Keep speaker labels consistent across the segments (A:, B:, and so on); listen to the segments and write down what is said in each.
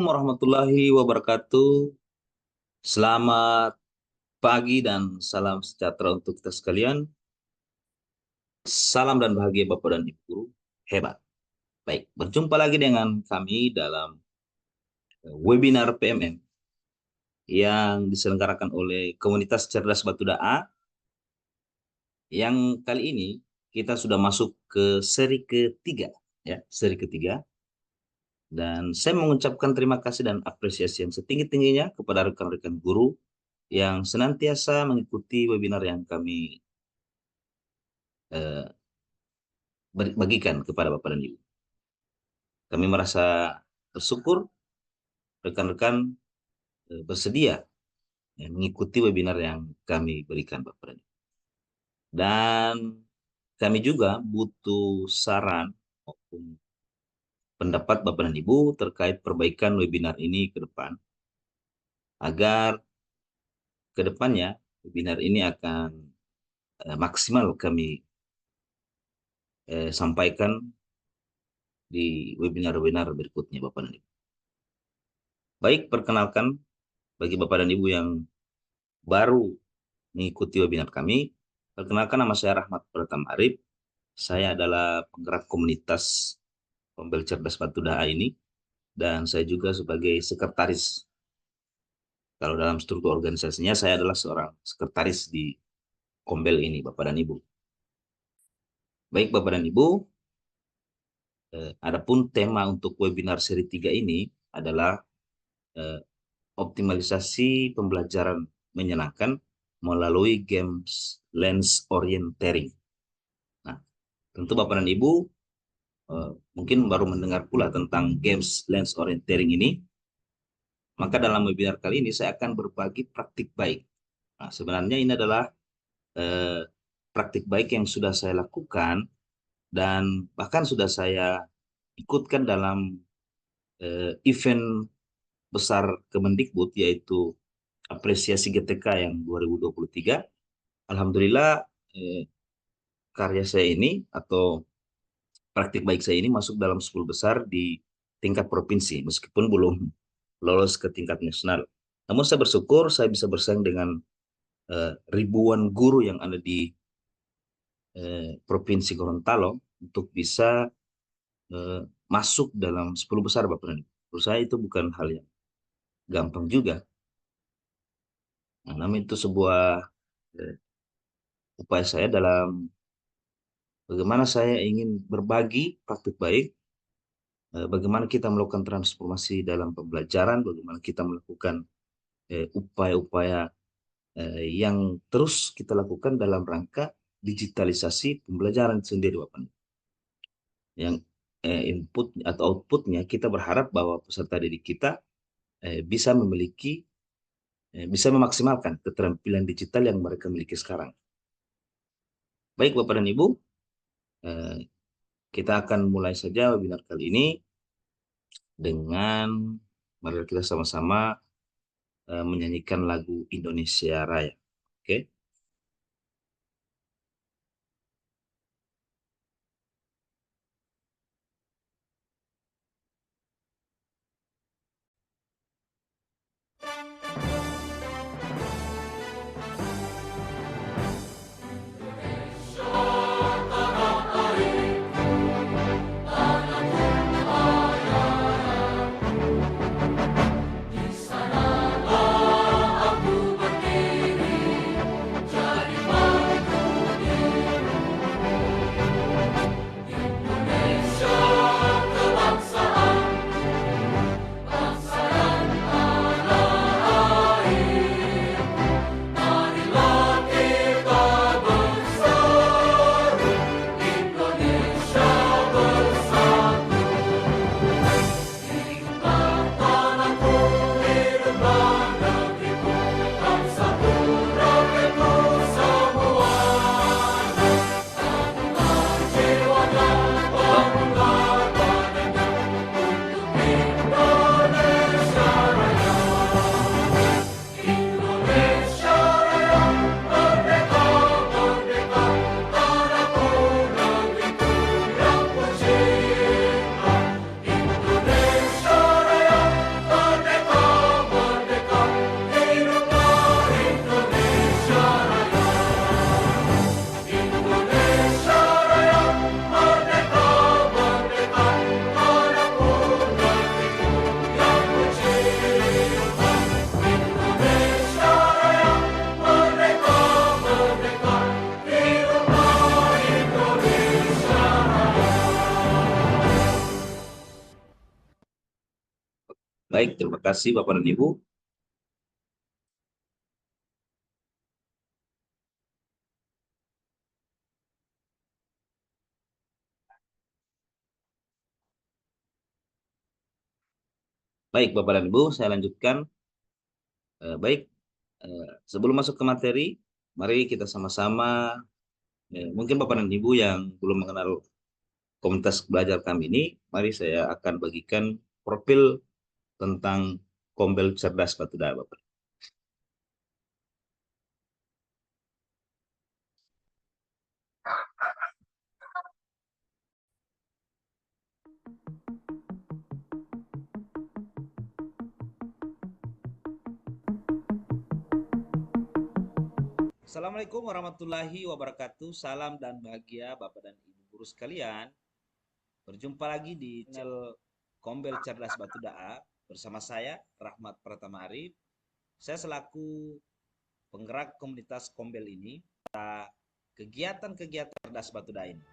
A: warahmatullahi wabarakatuh. Selamat pagi dan salam sejahtera untuk kita sekalian. Salam dan bahagia Bapak dan Ibu guru. Hebat. Baik, berjumpa lagi dengan kami dalam webinar PMM yang diselenggarakan oleh Komunitas Cerdas Batu Da'a. Yang kali ini kita sudah masuk ke seri ketiga, ya, seri ketiga. Dan saya mengucapkan terima kasih dan apresiasi yang setinggi-tingginya kepada rekan-rekan guru yang senantiasa mengikuti webinar yang kami eh, bagikan kepada Bapak dan Ibu. Kami merasa bersyukur rekan-rekan bersedia mengikuti webinar yang kami berikan Bapak dan Ibu. Dan kami juga butuh saran maupun pendapat Bapak dan Ibu terkait perbaikan webinar ini ke depan, agar ke depannya webinar ini akan maksimal kami sampaikan di webinar-webinar berikutnya Bapak dan Ibu. Baik, perkenalkan bagi Bapak dan Ibu yang baru mengikuti webinar kami, perkenalkan nama saya Rahmat Pratama Arif. Saya adalah penggerak komunitas Kombel Cerdas Batu Da'a ini, dan saya juga sebagai sekretaris. Kalau dalam struktur organisasinya, saya adalah seorang sekretaris di Kombel ini, Bapak dan Ibu. Baik, Bapak dan Ibu, adapun tema untuk webinar seri 3 ini adalah optimalisasi pembelajaran menyenangkan melalui games lens orienteering. Nah, tentu Bapak dan Ibu mungkin baru mendengar pula tentang games lens orienteering ini. Maka dalam webinar kali ini saya akan berbagi praktik baik. Nah, sebenarnya ini adalah praktik baik yang sudah saya lakukan dan bahkan sudah saya ikutkan dalam event besar Kemendikbud, yaitu apresiasi GTK yang 2023. Alhamdulillah karya saya ini atau praktik baik saya ini masuk dalam 10 besar di tingkat provinsi, meskipun belum lolos ke tingkat nasional. Namun saya bersyukur saya bisa bersaing dengan ribuan guru yang ada di Provinsi Gorontalo untuk bisa masuk dalam 10 besar Bapak dan Ibu. Menurut saya itu bukan hal yang gampang juga. Nah, namun itu sebuah upaya saya dalam bagaimana saya ingin berbagi praktik baik, bagaimana kita melakukan transformasi dalam pembelajaran, bagaimana kita melakukan upaya-upaya yang terus kita lakukan dalam rangka digitalisasi pembelajaran sendiri, Bapak. Yang input atau outputnya kita berharap bahwa peserta didik kita bisa memiliki, bisa memaksimalkan keterampilan digital yang mereka miliki sekarang. Baik Bapak dan Ibu, kita akan mulai saja webinar kali ini dengan mari kita sama-sama menyanyikan lagu Indonesia Raya. Oke?
B: Indonesia kebangsaan, bangsa dan tanah
A: Baik, terima kasih Bapak dan Ibu. Baik, Bapak dan Ibu, saya lanjutkan. Baik, sebelum masuk ke materi, mari kita sama-sama, mungkin Bapak dan Ibu yang belum mengenal komunitas belajar kami ini, mari saya akan bagikan profil tentang Kombel Cerdas Batu Daya, Bapak. Assalamualaikum warahmatullahi wabarakatuh. Salam dan bahagia Bapak dan Ibu guru sekalian. Berjumpa lagi di channel Kombel Cerdas Batu Daa bersama saya Rahmat Pratama Arif. Saya selaku penggerak komunitas Kombel ini pada kegiatan-kegiatan cerdas Batu Daa ini.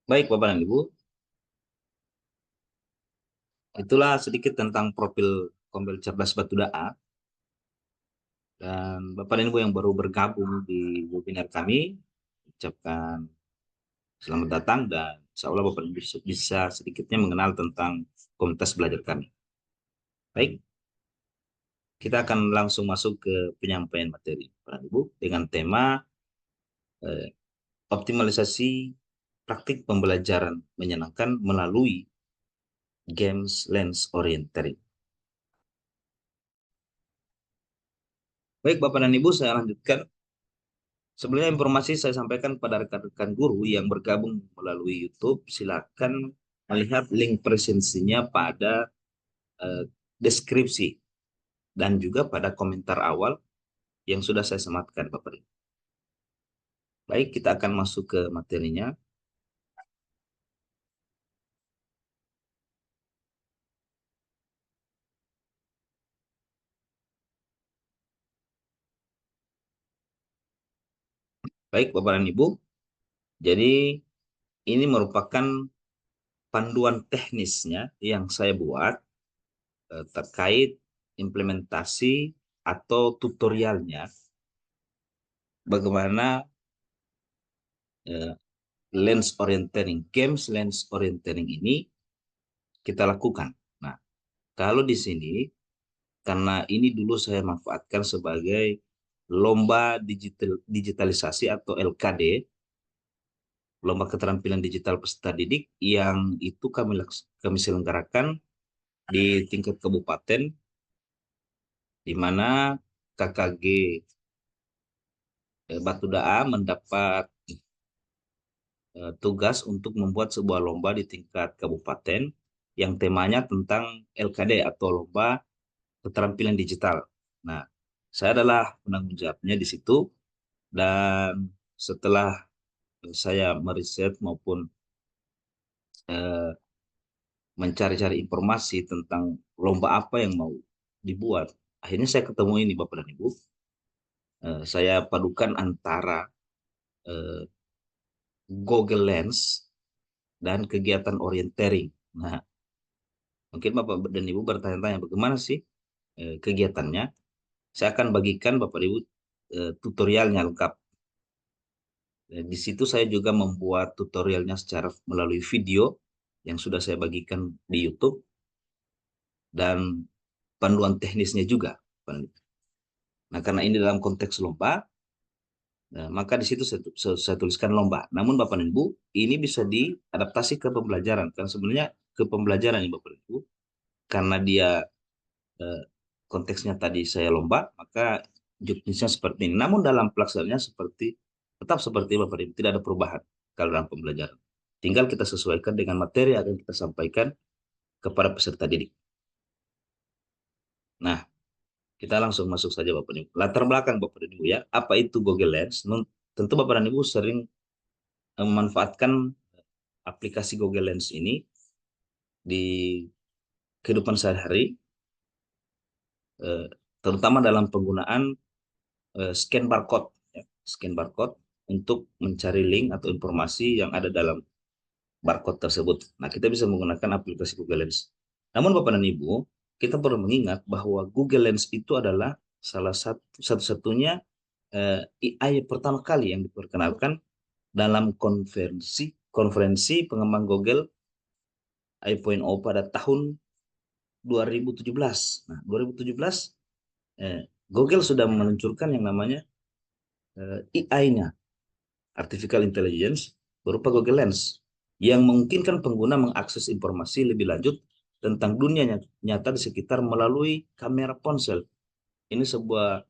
A: Baik Bapak dan Ibu, itulah sedikit tentang profil Kombel Cerdas Batu Daa. Dan Bapak dan Ibu yang baru bergabung di webinar kami, ucapkan selamat datang dan insya Allah Bapak dan Ibu bisa sedikitnya mengenal tentang komunitas belajar kami. Baik, kita akan langsung masuk ke penyampaian materi Bapak dan Ibu dengan tema eh, optimalisasi praktik pembelajaran menyenangkan melalui games lens oriented. Baik Bapak dan Ibu, saya lanjutkan. Sebelumnya informasi saya sampaikan pada rekan-rekan guru yang bergabung melalui YouTube, silakan melihat link presensinya pada deskripsi dan juga pada komentar awal yang sudah saya sematkan Bapak Ibu. Baik, kita akan masuk ke materinya. Baik Bapak dan Ibu, jadi ini merupakan panduan teknisnya yang saya buat terkait implementasi atau tutorialnya bagaimana lens orienting, games lens orienting ini kita lakukan. Nah, kalau di sini karena ini dulu saya manfaatkan sebagai lomba digitalisasi atau LKD, lomba keterampilan digital peserta didik yang itu kami selenggarakan di tingkat kabupaten, di mana KKG Batu Daa mendapat tugas untuk membuat sebuah lomba di tingkat kabupaten yang temanya tentang LKD atau lomba keterampilan digital. Nah, saya adalah penanggung jawabnya di situ, dan setelah saya meriset maupun eh, mencari-cari informasi tentang lomba apa yang mau dibuat, akhirnya saya ketemu ini Bapak dan Ibu. Saya padukan antara eh, Google Lens dan kegiatan orienteering. Nah, mungkin Bapak dan Ibu bertanya-tanya bagaimana sih kegiatannya. Saya akan bagikan Bapak Ibu tutorialnya lengkap. Di situ saya juga membuat tutorialnya secara melalui video yang sudah saya bagikan di YouTube, dan panduan teknisnya juga. Nah, karena ini dalam konteks lomba, maka di situ saya tuliskan lomba. Namun Bapak dan Ibu, ini bisa diadaptasi ke pembelajaran. Kan sebenarnya ke pembelajaran ini Bapak dan Ibu, karena dia eh, konteksnya tadi saya lomba, maka juknisnya seperti ini. Namun dalam pelaksanaannya tetap seperti Bapak dan Ibu, tidak ada perubahan kalau dalam pembelajaran. Tinggal kita sesuaikan dengan materi yang akan kita sampaikan kepada peserta didik. Nah, kita langsung masuk saja Bapak dan Ibu. Latar belakang Bapak dan Ibu ya, apa itu Google Lens? Tentu Bapak dan Ibu sering memanfaatkan aplikasi Google Lens ini di kehidupan sehari-hari, eh, terutama dalam penggunaan scan barcode, ya. Scan barcode untuk mencari link atau informasi yang ada dalam barcode tersebut. Nah, kita bisa menggunakan aplikasi Google Lens. Namun Bapak dan Ibu, kita perlu mengingat bahwa Google Lens itu adalah salah satu-satunya AI pertama kali yang diperkenalkan dalam konferensi pengembang Google I.O pada tahun 2017. Nah, 2017 Google sudah meluncurkan yang namanya AI-nya, Artificial Intelligence, berupa Google Lens, yang memungkinkan pengguna mengakses informasi lebih lanjut tentang dunia nyata di sekitar melalui kamera ponsel. Ini sebuah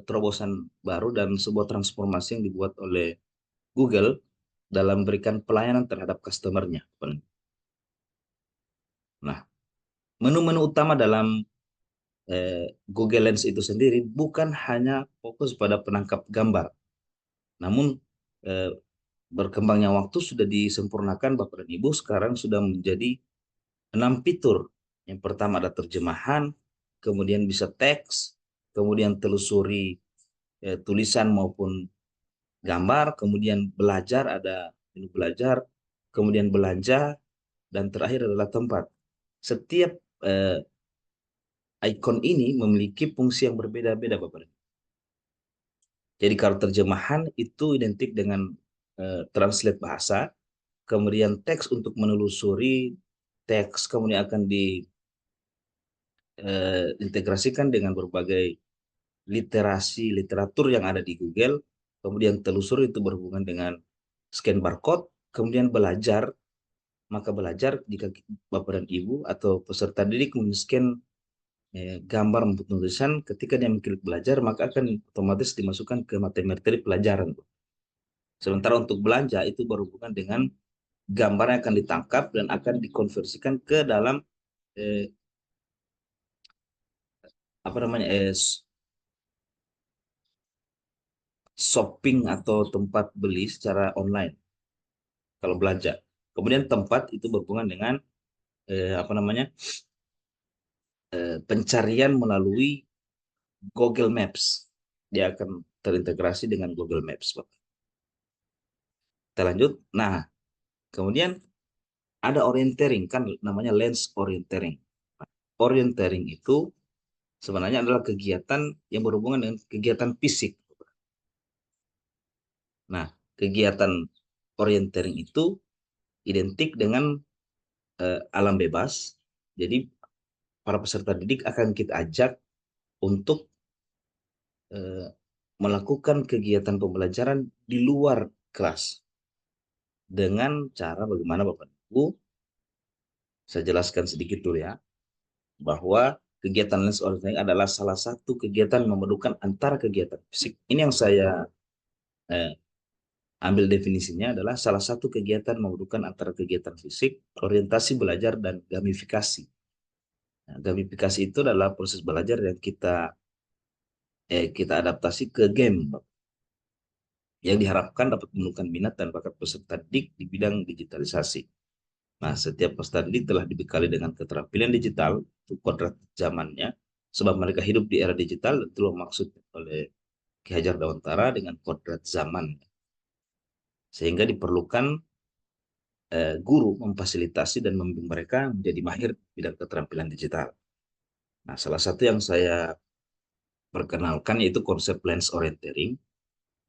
A: terobosan baru dan sebuah transformasi yang dibuat oleh Google dalam memberikan pelayanan terhadap customer-nya. Nah, menu-menu utama dalam Google Lens itu sendiri bukan hanya fokus pada penangkap gambar, namun eh, berkembangnya waktu sudah disempurnakan Bapak dan Ibu, sekarang sudah menjadi 6 fitur. Yang pertama ada terjemahan, kemudian bisa teks, kemudian telusuri tulisan maupun gambar, kemudian belajar, ada menu belajar, kemudian belanja, dan terakhir adalah tempat. Setiap eh, ikon ini memiliki fungsi yang berbeda-beda Bapak. Jadi kalau terjemahan itu identik dengan translate bahasa, kemudian teks untuk menelusuri teks, kemudian akan diintegrasikan dengan berbagai literasi literatur yang ada di Google, kemudian telusur itu berhubungan dengan scan barcode, kemudian belajar, maka belajar jika Bapak dan Ibu atau peserta didik men-scan gambar maupun tulisan, ketika dia mengklik belajar maka akan otomatis dimasukkan ke materi pelajaran. Sementara untuk belanja itu berhubungan dengan gambar yang akan ditangkap dan akan dikonversikan ke dalam eh, apa namanya shopping atau tempat beli secara online kalau belanja. Kemudian tempat itu berhubungan dengan apa namanya pencarian melalui Google Maps. Dia akan terintegrasi dengan Google Maps. Kita lanjut. Nah, kemudian ada orienteering, kan namanya lens orienteering. Orienteering itu sebenarnya adalah kegiatan yang berhubungan dengan kegiatan fisik. Nah, kegiatan orienteering itu identik dengan alam bebas. Jadi para peserta didik akan kita ajak untuk melakukan kegiatan pembelajaran di luar kelas dengan cara bagaimana Bapak Ibu, saya jelaskan sedikit dulu ya, bahwa kegiatan lens orienting adalah salah satu kegiatan memadukan antara kegiatan fisik. Ini yang saya eh, ambil definisinya adalah salah satu kegiatan memadukan antara kegiatan fisik, orientasi belajar, dan gamifikasi. Nah, gamifikasi itu adalah proses belajar yang kita adaptasi ke game, yang diharapkan dapat menumbuhkan minat dan bakat peserta didik di bidang digitalisasi. Nah, setiap peserta didik telah dibekali dengan keterampilan digital, itu kodrat zamannya, sebab mereka hidup di era digital, itu maksud oleh Ki Hajar Dewantara dengan kodrat zaman. Sehingga diperlukan guru memfasilitasi dan membimbing mereka menjadi mahir bidang keterampilan digital. Nah, salah satu yang saya perkenalkan yaitu konsep lens orienteering.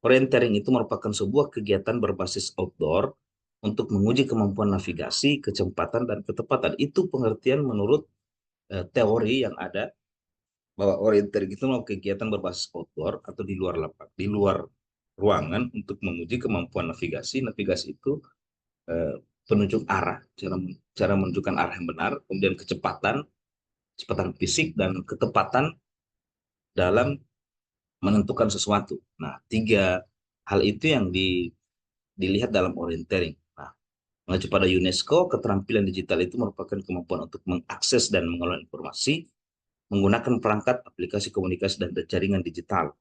A: Orienteering itu merupakan sebuah kegiatan berbasis outdoor untuk menguji kemampuan navigasi, kecepatan, dan ketepatan. Itu pengertian menurut teori yang ada, bahwa orienteering itu adalah kegiatan berbasis outdoor atau di luar lapak, di luar ruangan untuk menguji kemampuan navigasi. Navigasi itu eh, penunjuk arah, cara menunjukkan arah yang benar, kemudian kecepatan fisik, dan ketepatan dalam menentukan sesuatu. Nah, tiga hal itu yang dilihat dalam orienteering. Nah, mengacu pada UNESCO, keterampilan digital itu merupakan kemampuan untuk mengakses dan mengelola informasi menggunakan perangkat, aplikasi komunikasi, dan jaringan digital.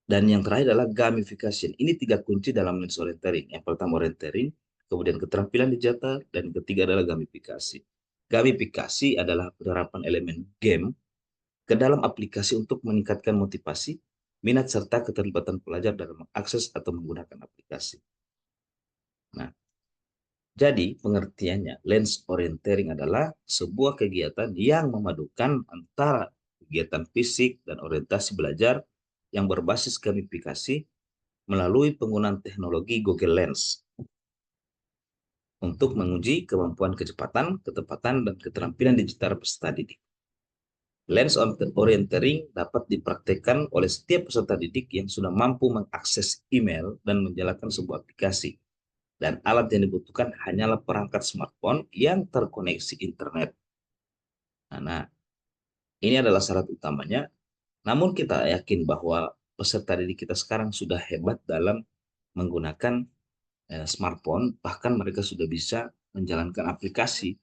A: Dan yang terakhir adalah gamification. Ini tiga kunci dalam lens orienteering. Yang pertama orienteering, kemudian keterampilan digital, dan ketiga adalah gamifikasi. Gamifikasi adalah penerapan elemen game ke dalam aplikasi untuk meningkatkan motivasi, minat, serta keterlibatan pelajar dalam mengakses atau menggunakan aplikasi. Nah, jadi pengertiannya, lens orienteering adalah sebuah kegiatan yang memadukan antara kegiatan fisik dan orientasi belajar yang berbasis gamifikasi melalui penggunaan teknologi Google Lens untuk menguji kemampuan kecepatan, ketepatan, dan keterampilan digital peserta didik. Lens orienteering dapat dipraktekkan oleh setiap peserta didik yang sudah mampu mengakses email dan menjalankan sebuah aplikasi. Dan alat yang dibutuhkan hanyalah perangkat smartphone yang terkoneksi internet. Nah, ini adalah syarat utamanya. Namun kita yakin bahwa peserta didik kita sekarang sudah hebat dalam menggunakan smartphone, bahkan mereka sudah bisa menjalankan aplikasi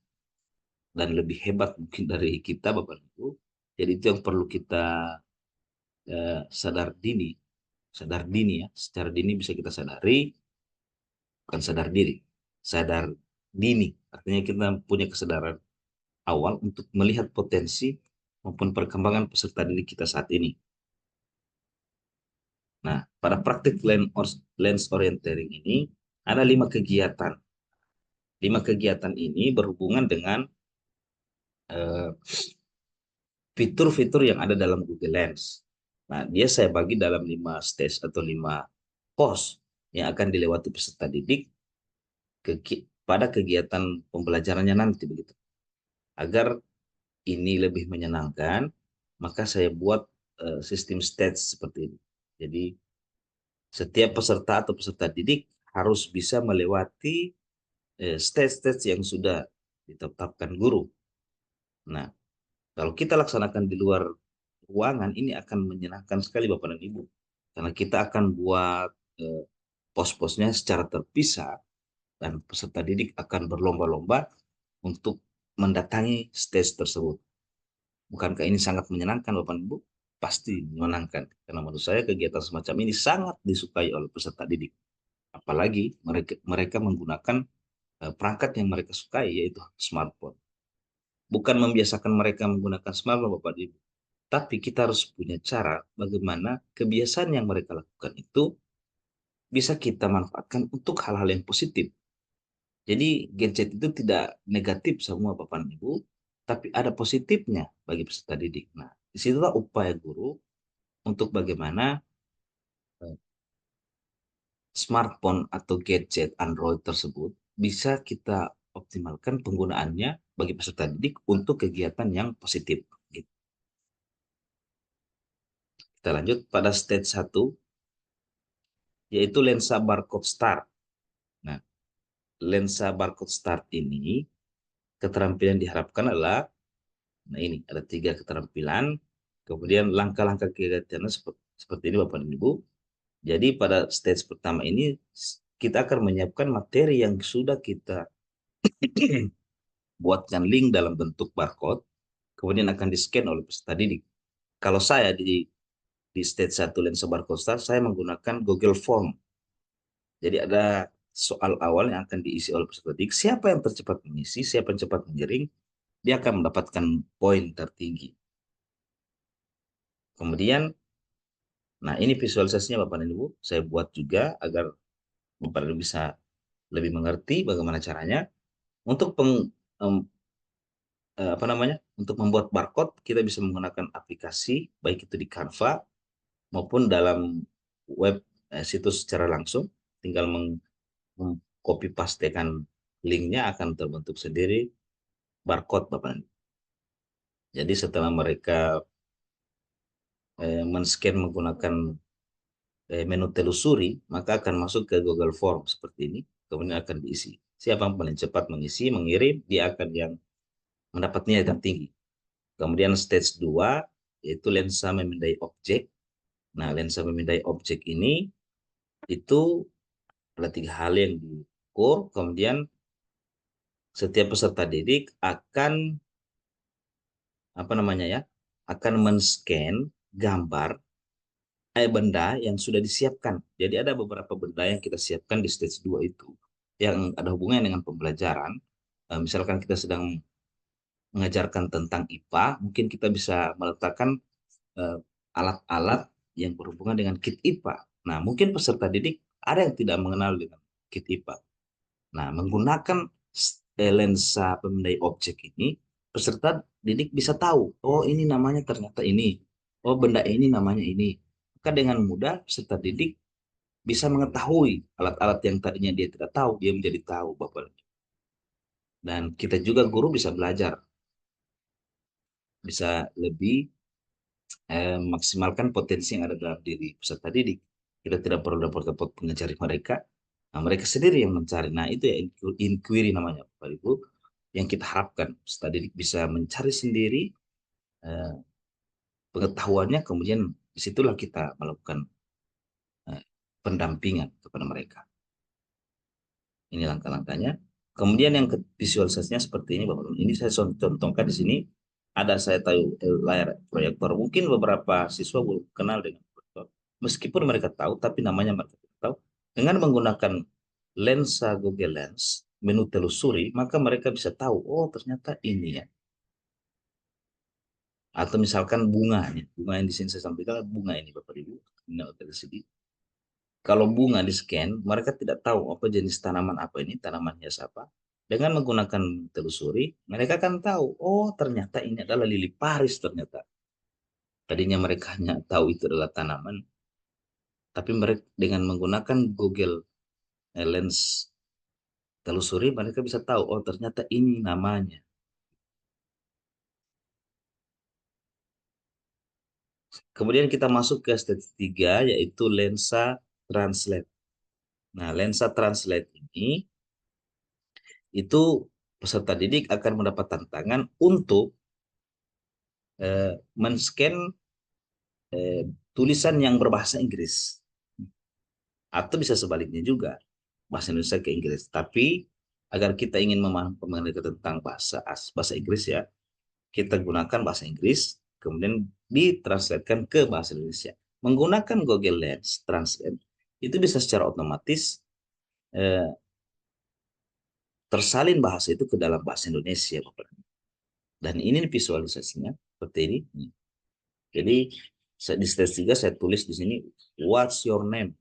A: dan lebih hebat mungkin dari kita, Bapak Ibu. Jadi itu yang perlu kita sadar dini ya. Secara dini bisa kita sadari, bukan sadar diri, sadar dini. Artinya kita punya kesadaran awal untuk melihat potensi maupun perkembangan peserta didik kita saat ini. Nah, pada praktik lens orienteering ini ada 5 kegiatan. 5 kegiatan ini berhubungan dengan eh, fitur-fitur yang ada dalam Google Lens. Nah, dia saya bagi dalam 5 stage atau 5 pos yang akan dilewati peserta didik pada kegiatan pembelajarannya nanti begitu. Agar ini lebih menyenangkan, maka saya buat sistem stage seperti ini. Jadi setiap peserta atau peserta didik harus bisa melewati stage-stage yang sudah ditetapkan guru. Nah, kalau kita laksanakan di luar ruangan, ini akan menyenangkan sekali Bapak dan Ibu. Karena kita akan buat pos-posnya secara terpisah dan peserta didik akan berlomba-lomba untuk mendatangi stage tersebut. Bukankah ini sangat menyenangkan Bapak dan Ibu? Pasti menyenangkan. Karena menurut saya kegiatan semacam ini sangat disukai oleh peserta didik. Apalagi mereka menggunakan perangkat yang mereka sukai, yaitu smartphone. Bukan membiasakan mereka menggunakan smartphone, Bapak Ibu. Tapi kita harus punya cara bagaimana kebiasaan yang mereka lakukan itu bisa kita manfaatkan untuk hal-hal yang positif. Jadi gadget itu tidak negatif semua Bapak Ibu, tapi ada positifnya bagi peserta didik. Nah, disitulah upaya guru untuk bagaimana eh, smartphone atau gadget Android tersebut bisa kita optimalkan penggunaannya bagi peserta didik untuk kegiatan yang positif. Kita lanjut pada stage 1. yaitu lensa barcode start. Nah, lensa barcode start ini keterampilan diharapkan adalah, nah ini ada 3 keterampilan, kemudian langkah-langkah kegiatannya seperti ini Bapak dan Ibu. Jadi pada stage pertama ini kita akan menyiapkan materi yang sudah kita buatkan link dalam bentuk barcode, kemudian akan di-scan oleh peserta didik. Kalau saya di stage 1 lensa barcode start, saya menggunakan Google Form. Jadi ada soal awal yang akan diisi oleh peserta didik. Siapa yang tercepat mengisi, siapa yang cepat mengiring, dia akan mendapatkan poin tertinggi. Kemudian, nah ini visualisasinya Bapak dan Ibu, saya buat juga agar Bapak dan Ibu bisa lebih mengerti bagaimana caranya. Untuk apa namanya? Untuk membuat barcode, kita bisa menggunakan aplikasi, baik itu di Canva maupun dalam web situs secara langsung. Tinggal copy pastekan linknya, akan terbentuk sendiri barcode Bapak. Jadi setelah mereka men-scan menggunakan menu telusuri, maka akan masuk ke Google Form seperti ini, kemudian akan diisi. Siapa yang paling cepat mengisi, mengirim, dia akan yang mendapat nilai tertinggi. Kemudian stage 2, yaitu lensa memindai objek. Nah, lensa memindai objek ini, itu ada 3 hal yang diukur, kemudian setiap peserta didik akan apa namanya ya, akan men-scan gambar benda yang sudah disiapkan. Jadi ada beberapa benda yang kita siapkan di stage 2 itu yang ada hubungannya dengan pembelajaran. Misalkan kita sedang mengajarkan tentang IPA, mungkin kita bisa meletakkan eh, alat-alat yang berhubungan dengan kit IPA. Nah, mungkin peserta didik ada yang tidak mengenal dengan kit IPA. Nah, menggunakan lensa pemindai objek ini, peserta didik bisa tahu, oh ini namanya ternyata ini, oh benda ini namanya ini. Maka dengan mudah peserta didik bisa mengetahui alat-alat yang tadinya dia tidak tahu, dia menjadi tahu Bapak. Dan kita juga guru bisa belajar, bisa lebih maksimalkan potensi yang ada dalam diri peserta didik. Kita tidak perlu repot-repot mengajari mereka. Nah, mereka sendiri yang mencari. Nah, itu ya inquiry namanya, Bapak Ibu, yang kita harapkan peserta didik bisa mencari sendiri eh, pengetahuannya, kemudian disitulah kita melakukan eh, pendampingan kepada mereka. Ini langkah-langkahnya. Kemudian yang visualisasinya seperti ini, Bapak. Ini saya contohkan di sini. Ada saya tahu layar proyektor. Mungkin beberapa siswa belum kenal dengan proyektor. Meskipun mereka tahu, tapi namanya mereka tidak tahu. Dengan menggunakan lensa Google Lens, menu telusuri, maka mereka bisa tahu, oh ternyata ini ya. Atau misalkan bunganya. Bunga yang di sini saya sampaikan, bunga ini Bapak Ibu. Ini dari sini. Kalau bunga di scan, mereka tidak tahu apa jenis tanaman apa ini, tanaman hias apa. Dengan menggunakan telusuri, mereka akan tahu, oh ternyata ini adalah lili Paris ternyata. Tadinya mereka hanya tahu itu adalah tanaman, tapi mereka dengan menggunakan Google Lens telusuri, mereka bisa tahu, oh ternyata ini namanya. Kemudian kita masuk ke stage 3, yaitu lensa translate. Nah, lensa translate ini itu peserta didik akan mendapat tantangan untuk men-scan tulisan yang berbahasa Inggris. Atau bisa sebaliknya juga, bahasa Indonesia ke Inggris. Tapi agar kita ingin memahami tentang bahasa Inggris ya, kita gunakan bahasa Inggris, kemudian ditranslatekan ke bahasa Indonesia. Menggunakan Google Lens Translate, itu bisa secara otomatis eh, tersalin bahasa itu ke dalam bahasa Indonesia. Dan ini visualisasinya seperti ini. Jadi di stage 3 saya tulis di sini, what's your name?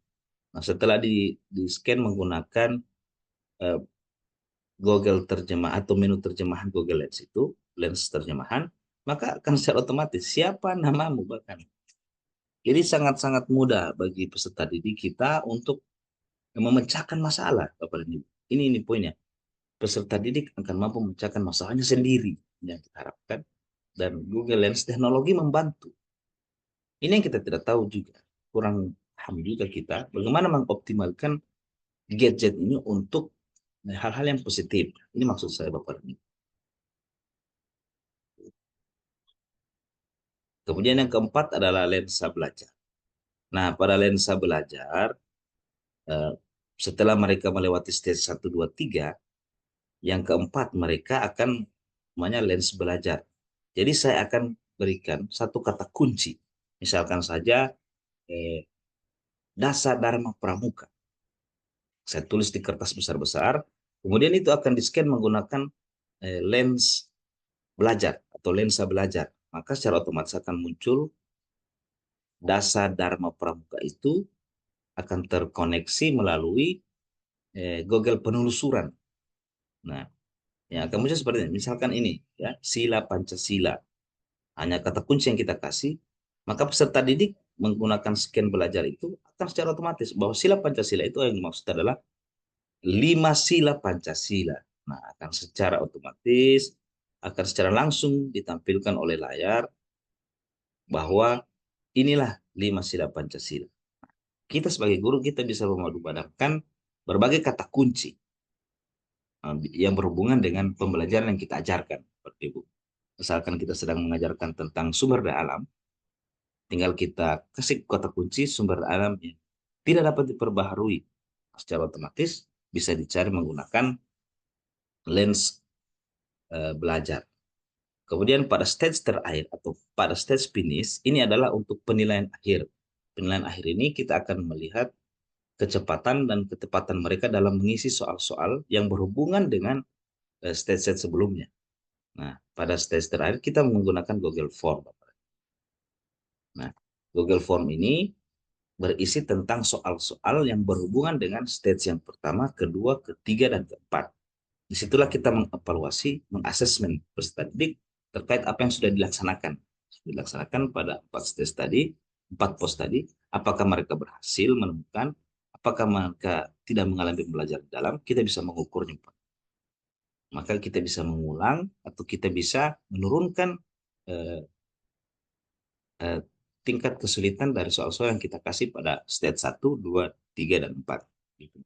A: Nah, setelah di scan menggunakan uh, Google terjemah atau menu terjemahan Google Lens itu, lens terjemahan, maka akan secara otomatis siapa namamu bahkan. Jadi sangat-sangat mudah bagi peserta didik kita untuk memecahkan masalah, Bapak dan Ibu. Ini poinnya. Peserta didik akan mampu memecahkan masalahnya sendiri yang kita harapkan. Dan Google Lens teknologi membantu. Ini yang kita tidak tahu juga. Kurang paham juga kita bagaimana mengoptimalkan gadget ini untuk hal-hal yang positif. Ini maksud saya Bapak. Kemudian yang keempat adalah lensa belajar. Nah, pada lensa belajar, eh, setelah mereka melewati stage 1, 2, 3, yang keempat mereka akan namanya lens belajar. Jadi saya akan berikan satu kata kunci. Misalkan saja eh, Dasa Dharma Pramuka. Saya tulis di kertas besar-besar. Kemudian itu akan di-scan menggunakan lens belajar atau lensa belajar. Maka secara otomatis akan muncul Dasa Dharma Pramuka itu akan terkoneksi melalui Google penelusuran. Nah, ya akan muncul seperti ini. Misalkan ini, ya, sila Pancasila. Hanya kata kunci yang kita kasih, maka peserta didik menggunakan scan belajar itu akan secara otomatis bahwa sila Pancasila itu yang dimaksud adalah 5 sila Pancasila. Nah, akan secara otomatis, akan secara langsung ditampilkan oleh layar bahwa inilah 5 sila Pancasila. Kita sebagai guru kita bisa memadupadankan berbagai kata kunci yang berhubungan dengan pembelajaran yang kita ajarkan, Seperti Ibu. Misalkan kita sedang mengajarkan tentang sumber daya alam, tinggal kita kasih kata kunci sumber daya alam yang tidak dapat diperbaharui. Secara otomatis bisa dicari menggunakan lens belajar. Kemudian pada stage terakhir atau pada stage finish, ini adalah untuk penilaian akhir. Penilaian akhir ini kita akan melihat kecepatan dan ketepatan mereka dalam mengisi soal-soal yang berhubungan dengan stage-stage sebelumnya. Nah, pada stage terakhir kita menggunakan Google Form. Nah, Google Form ini berisi tentang soal-soal yang berhubungan dengan stage yang pertama, kedua, ketiga, dan keempat. Disitulah kita mengevaluasi, mengasesmen peserta didik terkait apa yang sudah dilaksanakan. Dilaksanakan pada 4 stage tadi, 4 pos tadi, apakah mereka berhasil menemukan, apakah mereka tidak mengalami pembelajaran dalam, kita bisa mengukurnya. Maka kita bisa mengulang atau kita bisa menurunkan eh, eh, tingkat kesulitan dari soal-soal yang kita kasih pada stage 1, 2, 3, dan 4. Gitu.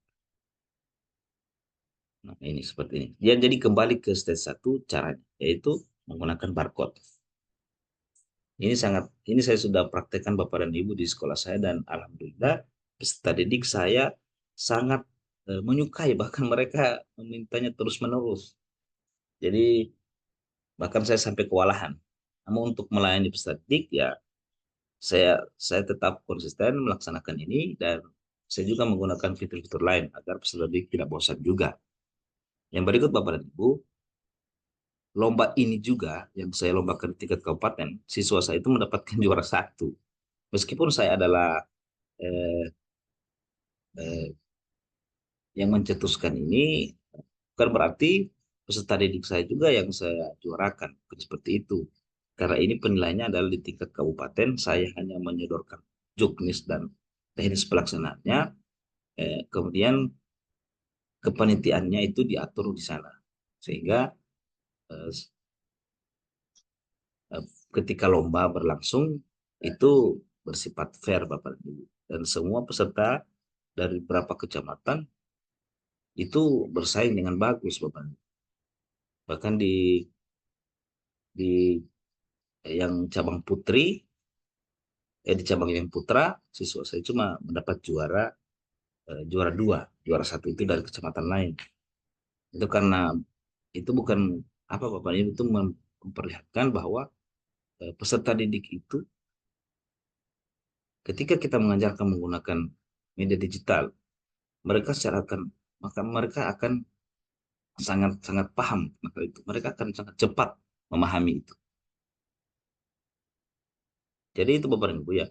A: Nah, ini seperti ini. Ya, jadi kembali ke stage 1 caranya, yaitu menggunakan barcode. Ini saya sudah praktekkan Bapak dan Ibu di sekolah saya dan alhamdulillah peserta didik saya sangat menyukai, bahkan mereka memintanya terus-menerus. Jadi bahkan saya sampai kewalahan. Namun untuk melayani peserta didik ya saya tetap konsisten melaksanakan ini dan saya juga menggunakan fitur-fitur lain agar peserta didik tidak bosan juga. Yang berikut Bapak dan Ibu, lomba ini juga yang saya lombakan di tingkat kabupaten, siswa saya itu mendapatkan juara satu. Meskipun saya adalah eh, eh, yang mencetuskan ini, bukan berarti peserta didik saya juga yang saya juarakan. Bukan seperti itu. Karena ini penilaiannya adalah di tingkat kabupaten, saya hanya menyodorkan juknis dan teknis pelaksanaannya, kemudian kepanitiaannya itu diatur di sana. Sehingga eh, ketika lomba berlangsung itu bersifat fair Bapak dan Ibu. Dan semua peserta dari beberapa kecamatan itu bersaing dengan bagus Bapak dan Ibu. Bahkan di yang cabang putri, di cabang yang putra, siswa saya cuma mendapat juara dua, juara satu itu dari kecamatan lain. Itu karena itu bukan apa Bapak Ibu, itu memperlihatkan bahwa peserta didik itu ketika kita mengajarkan menggunakan media digital, mereka secara akan maka mereka akan sangat sangat paham maka itu. Mereka akan sangat cepat memahami itu. Jadi itu Bapak dan Ibu ya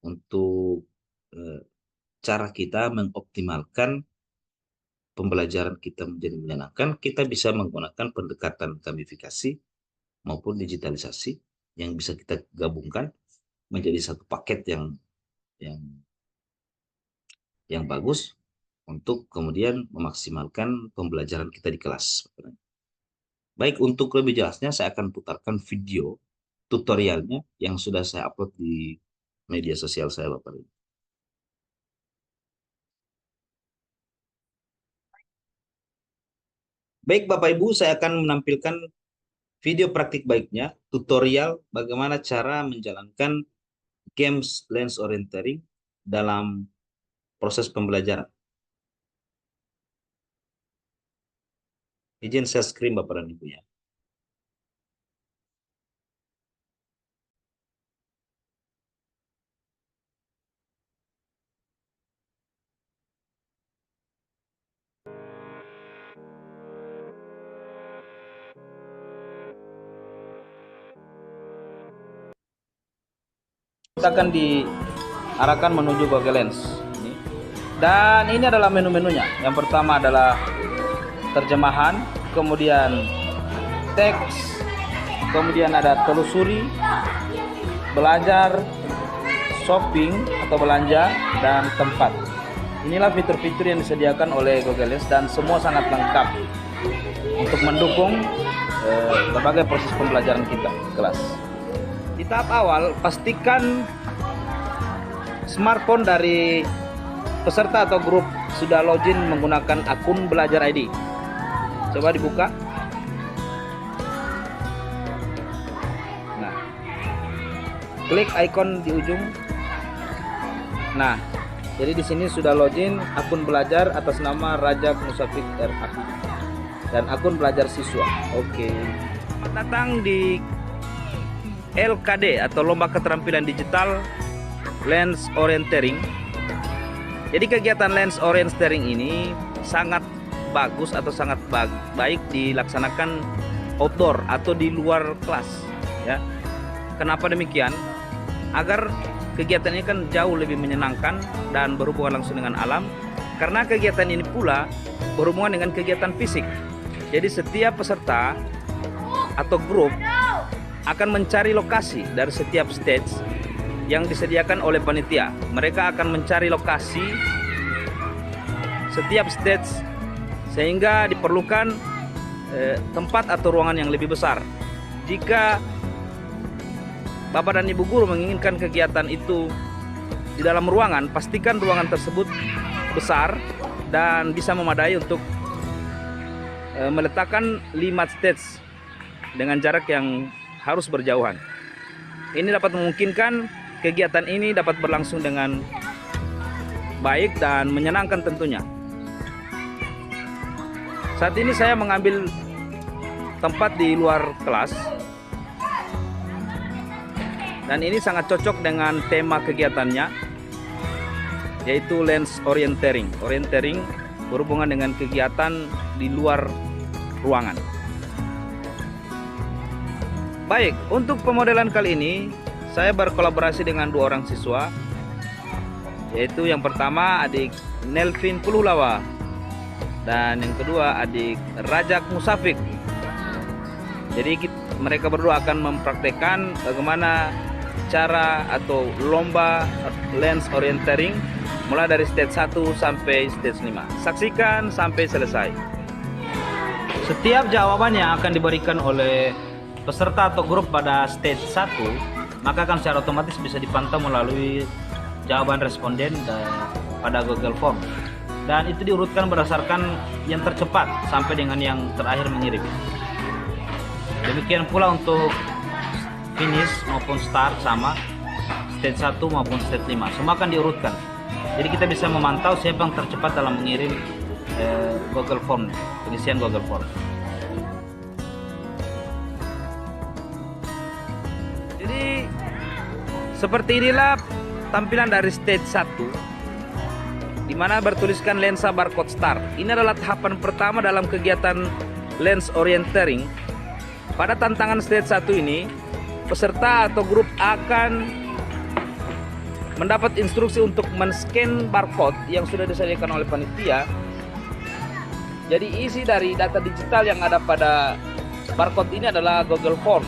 A: untuk eh, cara kita mengoptimalkan pembelajaran kita menjadi menyenangkan, kita bisa menggunakan pendekatan gamifikasi maupun digitalisasi yang bisa kita gabungkan menjadi satu paket yang yang bagus untuk kemudian memaksimalkan pembelajaran kita di kelas. Baik, untuk lebih jelasnya saya akan putarkan video tutorialnya yang sudah saya upload di media sosial saya Bapak Ibu. Baik Bapak Ibu, saya akan menampilkan video praktik baiknya, tutorial bagaimana cara menjalankan games lens orienteering dalam proses pembelajaran. Izin share screen Bapak dan Ibu ya. Kita akan diarahkan menuju Google Lens. Dan ini adalah menu-menunya. Yang pertama adalah terjemahan, kemudian teks, kemudian ada telusuri, belajar, shopping atau belanja, dan tempat. Inilah fitur-fitur yang disediakan oleh Google Lens dan semua sangat lengkap untuk mendukung berbagai proses pembelajaran kita di kelas. Di tahap awal, pastikan smartphone dari peserta atau grup sudah login menggunakan akun Belajar ID. Coba dibuka. Nah, klik icon di ujung. Nah, jadi di sini sudah login akun belajar atas nama Rajak Musafik RA dan akun belajar siswa. Oke. Datang di LKD atau Lomba Keterampilan Digital Lens Orienteering. Jadi kegiatan lens orienteering ini sangat bagus atau sangat baik dilaksanakan outdoor atau di luar kelas ya. Kenapa demikian? Agar kegiatan ini kan jauh lebih menyenangkan dan berhubungan langsung dengan alam. Karena kegiatan ini pula berhubungan dengan kegiatan fisik. Jadi setiap peserta atau grup akan mencari lokasi dari setiap stage yang disediakan oleh panitia. Mereka akan mencari lokasi setiap stage sehingga diperlukan tempat atau ruangan yang lebih besar. Jika Bapak dan Ibu guru menginginkan kegiatan itu di dalam ruangan, pastikan ruangan tersebut besar dan bisa memadai untuk meletakkan 5 stage dengan jarak yang harus berjauhan. Ini dapat memungkinkan kegiatan ini dapat berlangsung dengan baik dan menyenangkan tentunya. Saat ini saya mengambil tempat di luar kelas dan ini sangat cocok dengan tema kegiatannya, yaitu lens orienteering. Orienteering berhubungan dengan kegiatan di luar ruangan. Baik, untuk pemodelan kali ini saya berkolaborasi dengan 2 orang siswa, yaitu yang pertama adik Nelvin Puluhlawa dan yang kedua adik Rajak Musafik. Jadi mereka berdua akan mempraktekkan bagaimana cara atau lomba lens orienteering mulai dari stage 1 sampai stage 5. Saksikan sampai selesai. Setiap jawaban yang akan diberikan oleh peserta atau grup pada stage 1 maka akan secara otomatis bisa dipantau melalui jawaban responden pada Google Form, dan itu diurutkan berdasarkan yang tercepat sampai dengan yang terakhir mengirim. Demikian pula untuk finish maupun start sama stage 1 maupun stage 5 semua akan diurutkan, jadi kita bisa memantau siapa yang tercepat dalam mengirim Google Form, pengisian Google Form. Jadi seperti inilah tampilan dari stage 1 di mana bertuliskan lensa barcode start. Ini adalah tahapan pertama dalam kegiatan lens orienteering. Pada tantangan stage 1 ini, peserta atau grup akan mendapat instruksi untuk men-scan barcode yang sudah disediakan oleh panitia. Jadi isi dari data digital yang ada pada barcode ini adalah Google Form.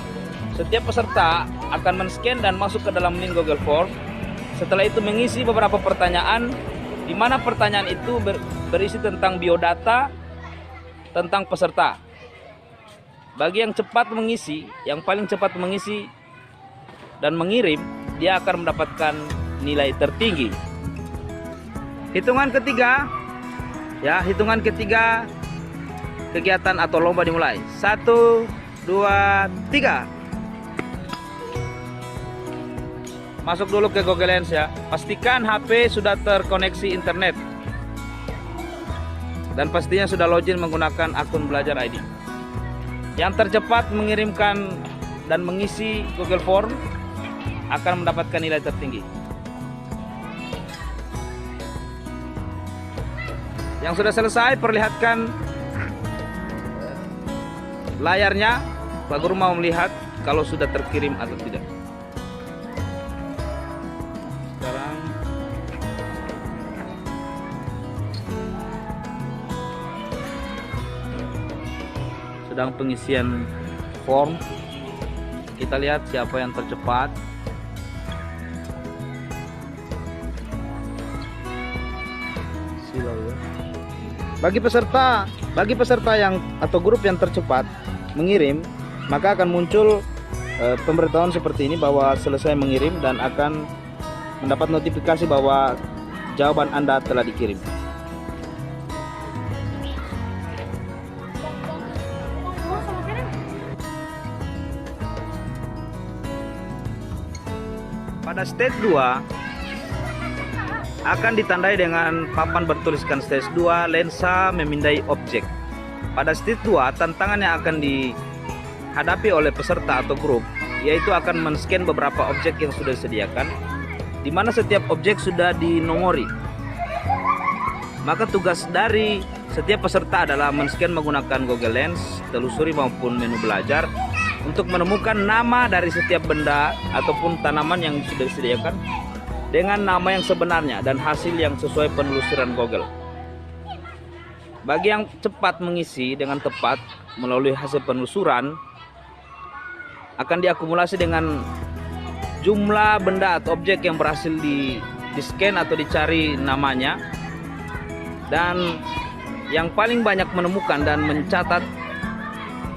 A: Setiap peserta akan men-scan dan masuk ke dalam link Google Form. Setelah itu mengisi beberapa pertanyaan, di mana pertanyaan itu berisi tentang biodata tentang peserta. Bagi yang cepat mengisi, yang paling cepat mengisi dan mengirim, dia akan mendapatkan nilai tertinggi. Hitungan ketiga
B: kegiatan atau lomba dimulai. 1, 2, 3. Masuk dulu ke Google Lens ya. Pastikan HP sudah terkoneksi internet. Dan pastinya sudah login menggunakan akun Belajar ID. Yang tercepat mengirimkan dan mengisi Google Form akan mendapatkan nilai tertinggi. Yang sudah selesai, perlihatkan layarnya. Pak Guru mau melihat kalau sudah terkirim atau tidak. Sekarang sedang pengisian form. Kita lihat siapa yang tercepat. Bagi peserta yang atau grup yang tercepat mengirim, maka akan muncul pemberitahuan seperti ini bahwa selesai mengirim dan akan mendapat notifikasi bahwa jawaban Anda telah dikirim. Pada stage 2 akan ditandai dengan papan bertuliskan stage 2 lensa memindai objek. Pada stage 2 tantangan yang akan dihadapi oleh peserta atau grup yaitu akan men-scan beberapa objek yang sudah disediakan, di mana setiap objek sudah dinomori. Maka tugas dari setiap peserta adalah men-scan menggunakan Google Lens, telusuri maupun menu belajar untuk menemukan nama dari setiap benda ataupun tanaman yang sudah disediakan dengan nama yang sebenarnya dan hasil yang sesuai penelusuran Google. Bagi yang cepat mengisi dengan tepat melalui hasil penelusuran, akan diakumulasi dengan jumlah benda atau objek yang berhasil di-scan atau dicari namanya. Dan yang paling banyak menemukan dan mencatat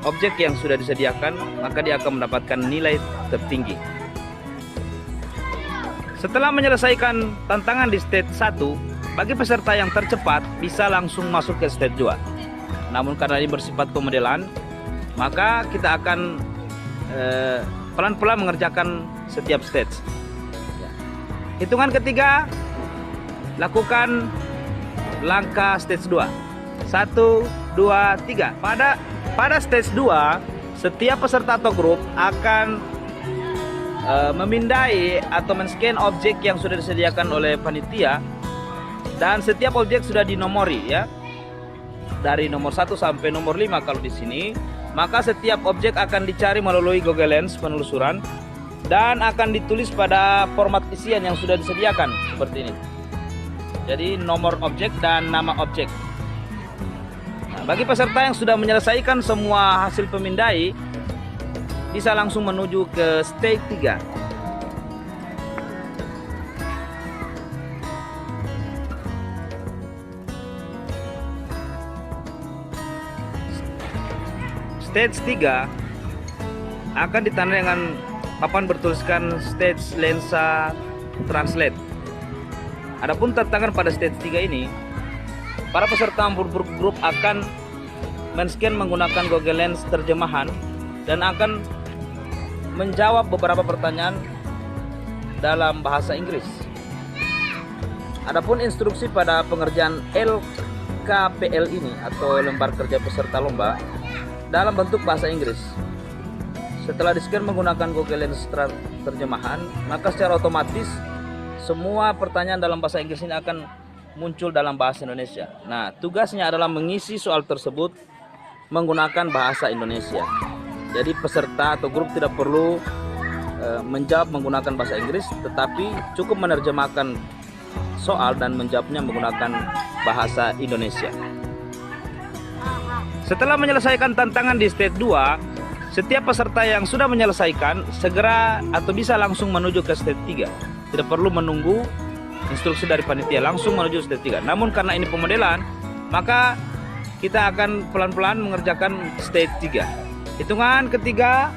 B: objek yang sudah disediakan, maka dia akan mendapatkan nilai tertinggi. Setelah menyelesaikan tantangan di stage 1, bagi peserta yang tercepat bisa langsung masuk ke stage 2. Namun karena ini bersifat pemodelan, maka kita akan pelan-pelan mengerjakan setiap stage. Hitungan ketiga, lakukan langkah stage 2. 1, 2, 3. Pada stage 2, setiap peserta atau grup akan memindai atau men-scan objek yang sudah disediakan oleh panitia, dan setiap objek sudah dinomori ya, dari nomor 1 sampai nomor 5 kalau di sini. Maka setiap objek akan dicari melalui Google Lens penelusuran dan akan ditulis pada format isian yang sudah disediakan seperti ini. Jadi nomor objek dan nama objek. Nah, bagi peserta yang sudah menyelesaikan semua hasil pemindai, bisa langsung menuju ke stage 3. Stage 3 akan ditandai dengan papan bertuliskan stage lensa translate. Adapun tantangan pada stage 3 ini, para peserta grup akan men-scan menggunakan Google Lens terjemahan dan akan menjawab beberapa pertanyaan dalam bahasa Inggris. Adapun instruksi pada pengerjaan LKPL ini atau lembar kerja peserta lomba dalam bentuk bahasa Inggris. Setelah di-scan menggunakan Google Lens terjemahan, maka secara otomatis semua pertanyaan dalam bahasa Inggris ini akan muncul dalam bahasa Indonesia. Nah, tugasnya adalah mengisi soal tersebut menggunakan bahasa Indonesia. Jadi peserta atau grup tidak perlu menjawab menggunakan bahasa Inggris, tetapi cukup menerjemahkan soal dan menjawabnya menggunakan bahasa Indonesia. Setelah menyelesaikan tantangan di stage 2, setiap peserta yang sudah menyelesaikan segera atau bisa langsung menuju ke stage 3. Tidak perlu menunggu instruksi dari panitia, langsung menuju stage 3. Namun karena ini pemodelan, maka kita akan pelan-pelan mengerjakan stage 3. Hitungan ketiga,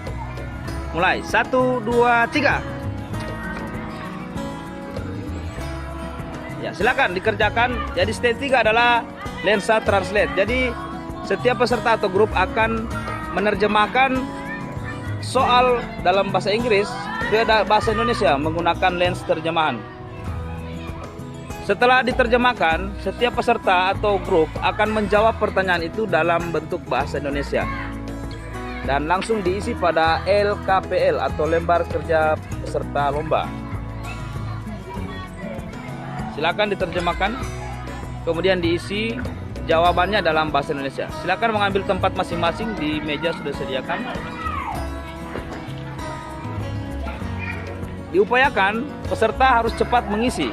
B: mulai. 1, 2, 3. Ya, silakan dikerjakan. Jadi stage 3 adalah lensa translate. Jadi setiap peserta atau grup akan menerjemahkan soal dalam bahasa Inggris ke bahasa Indonesia menggunakan lens terjemahan. Setelah diterjemahkan, setiap peserta atau grup akan menjawab pertanyaan itu dalam bentuk bahasa Indonesia dan langsung diisi pada LKPL atau lembar kerja peserta lomba. Silakan diterjemahkan, kemudian diisi jawabannya dalam bahasa Indonesia. Silakan mengambil tempat masing-masing di meja sudah disediakan. Diupayakan peserta harus cepat mengisi,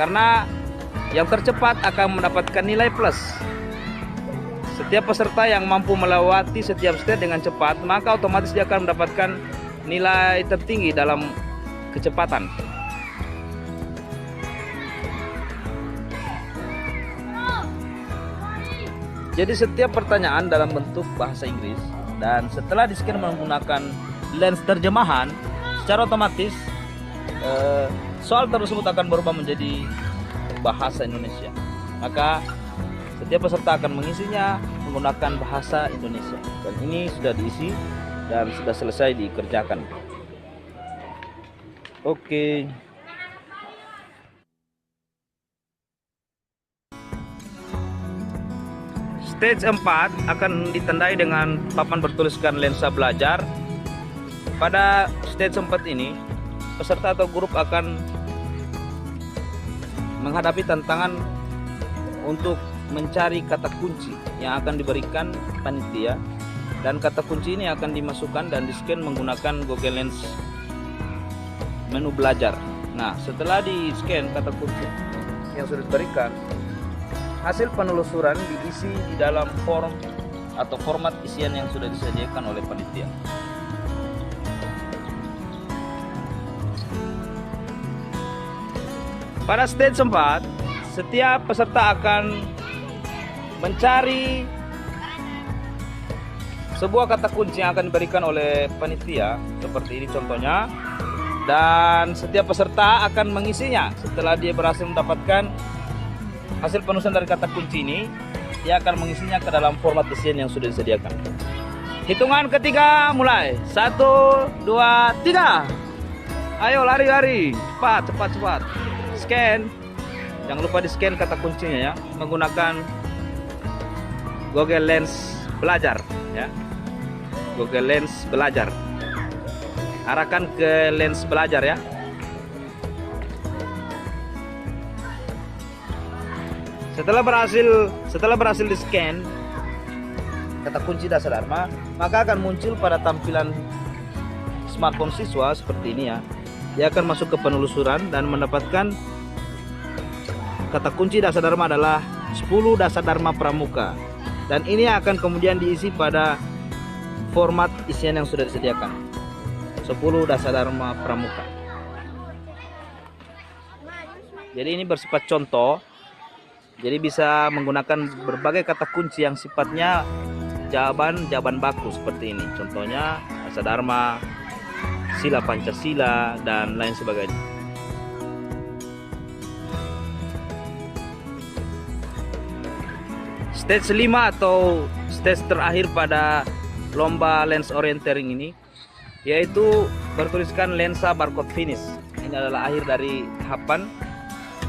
B: karena yang tercepat akan mendapatkan nilai plus. Setiap peserta yang mampu melewati setiap stage dengan cepat, maka otomatis dia akan mendapatkan nilai tertinggi dalam kecepatan. Jadi setiap pertanyaan dalam bentuk bahasa Inggris dan setelah di-scan menggunakan lens terjemahan, secara otomatis soal tersebut akan berubah menjadi bahasa Indonesia. Maka setiap peserta akan mengisinya menggunakan bahasa Indonesia. Dan ini sudah diisi dan sudah selesai dikerjakan. Oke. Stage 4 akan ditandai dengan papan bertuliskan lensa belajar. Pada stage 4 ini, peserta atau grup akan menghadapi tantangan untuk mencari kata kunci yang akan diberikan panitia, dan kata kunci ini akan dimasukkan dan di-scan menggunakan Google Lens menu belajar. Nah, setelah di-scan kata kunci yang sudah diberikan, hasil penelusuran diisi di dalam form atau format isian yang sudah disediakan oleh panitia. Pada stage 4, setiap peserta akan mencari sebuah kata kunci yang akan diberikan oleh panitia, seperti ini contohnya, dan setiap peserta akan mengisinya. Setelah dia berhasil mendapatkan hasil penulisan dari kata kunci ini, dia akan mengisinya ke dalam format isian yang sudah disediakan. Hitungan ketiga mulai. 1, 2, 3. Ayo lari-lari, cepat. Scan, jangan lupa di scan kata kuncinya ya, menggunakan Google Lens belajar ya. Google Lens belajar, arahkan ke lens belajar ya. Setelah berhasil di scan kata kunci dasar Dharma, maka akan muncul pada tampilan smartphone siswa seperti ini ya. Dia akan masuk ke penelusuran dan mendapatkan kata kunci dasar Dharma adalah 10 dasar Dharma Pramuka. Dan ini akan kemudian diisi pada format isian yang sudah disediakan. 10 dasar Dharma Pramuka. Jadi ini bersifat contoh. Jadi bisa menggunakan berbagai kata kunci yang sifatnya jawaban baku seperti ini. Contohnya dasar Dharma, sila Pancasila, dan lain sebagainya. Stage 5 atau stage terakhir pada lomba lens orienteering ini, yaitu bertuliskan lensa barcode finish. Ini adalah akhir dari tahapan,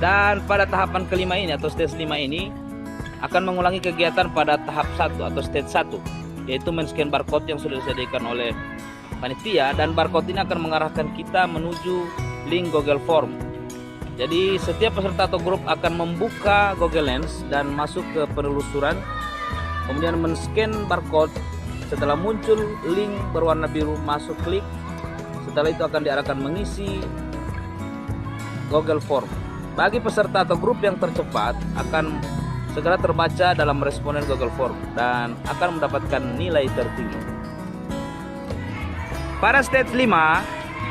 B: dan pada tahapan kelima ini atau stage 5 ini akan mengulangi kegiatan pada tahap 1 atau stage 1, yaitu men-scan barcode yang sudah disediakan oleh panitia, dan barcode ini akan mengarahkan kita menuju link Google Form. Jadi setiap peserta atau grup akan membuka Google Lens dan masuk ke penelusuran, kemudian men-scan barcode. Setelah muncul link berwarna biru, masuk klik. Setelah itu akan diarahkan mengisi Google Form. Bagi peserta atau grup yang tercepat akan segera terbaca dalam responden Google Form dan akan mendapatkan nilai tertinggi. Pada stage 5,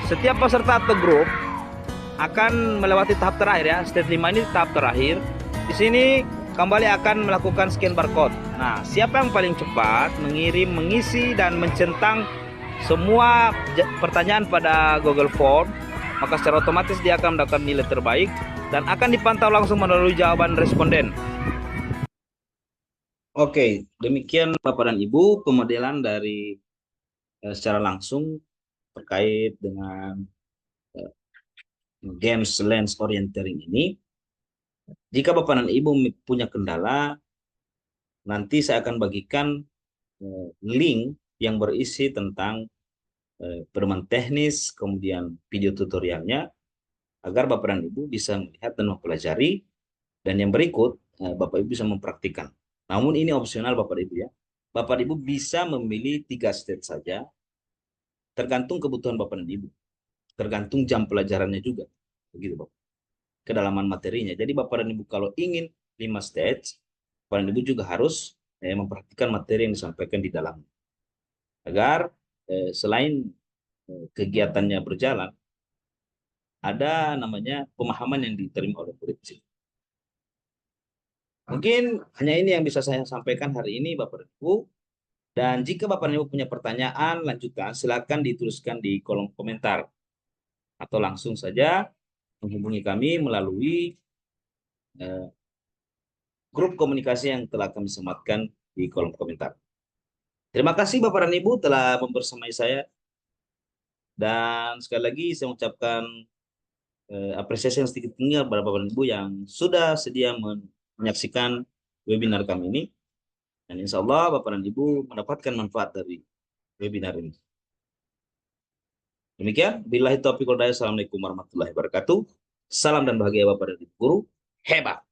B: setiap peserta atau grup akan melewati tahap terakhir ya. Stage 5 ini tahap terakhir. Di sini kembali akan melakukan scan barcode. Nah, siapa yang paling cepat mengirim, mengisi, dan mencentang semua pertanyaan pada Google Form, maka secara otomatis dia akan mendapatkan nilai terbaik dan akan dipantau langsung melalui jawaban responden.
A: Oke, demikian Bapak dan Ibu pemodelan dari secara langsung terkait dengan eh, games lens orienteering ini. Jika Bapak dan Ibu punya kendala, nanti saya akan bagikan link yang berisi tentang pedoman teknis, kemudian video tutorialnya, agar Bapak dan Ibu bisa melihat dan mempelajari, dan yang berikut Bapak Ibu bisa mempraktikkan. Namun ini opsional Bapak Ibu ya. Bapak Ibu bisa memilih 3 stage saja, tergantung kebutuhan Bapak dan Ibu, tergantung jam pelajarannya juga. Begitu Bapak. Kedalaman materinya. Jadi Bapak dan Ibu kalau ingin 5 stage, Bapak dan Ibu juga harus memperhatikan materi yang disampaikan di dalam. Agar selain kegiatannya berjalan, ada namanya pemahaman yang diterima oleh murid. Mungkin hanya ini yang bisa saya sampaikan hari ini Bapak dan Ibu. Dan jika Bapak dan Ibu punya pertanyaan lanjutan, silakan dituliskan di kolom komentar. Atau langsung saja menghubungi kami melalui grup komunikasi yang telah kami sematkan di kolom komentar. Terima kasih Bapak dan Ibu telah membersamai saya. Dan sekali lagi saya mengucapkan apresiasi yang sedikit tinggi kepada Bapak dan Ibu yang sudah sedia menyaksikan webinar kami ini. Dan insya Allah Bapak dan Ibu mendapatkan manfaat dari webinar ini. Demikian, billahi taufiq wal hidayah. Assalamualaikum warahmatullahi wabarakatuh. Salam dan bahagia Bapak dan Ibu guru. Hebat.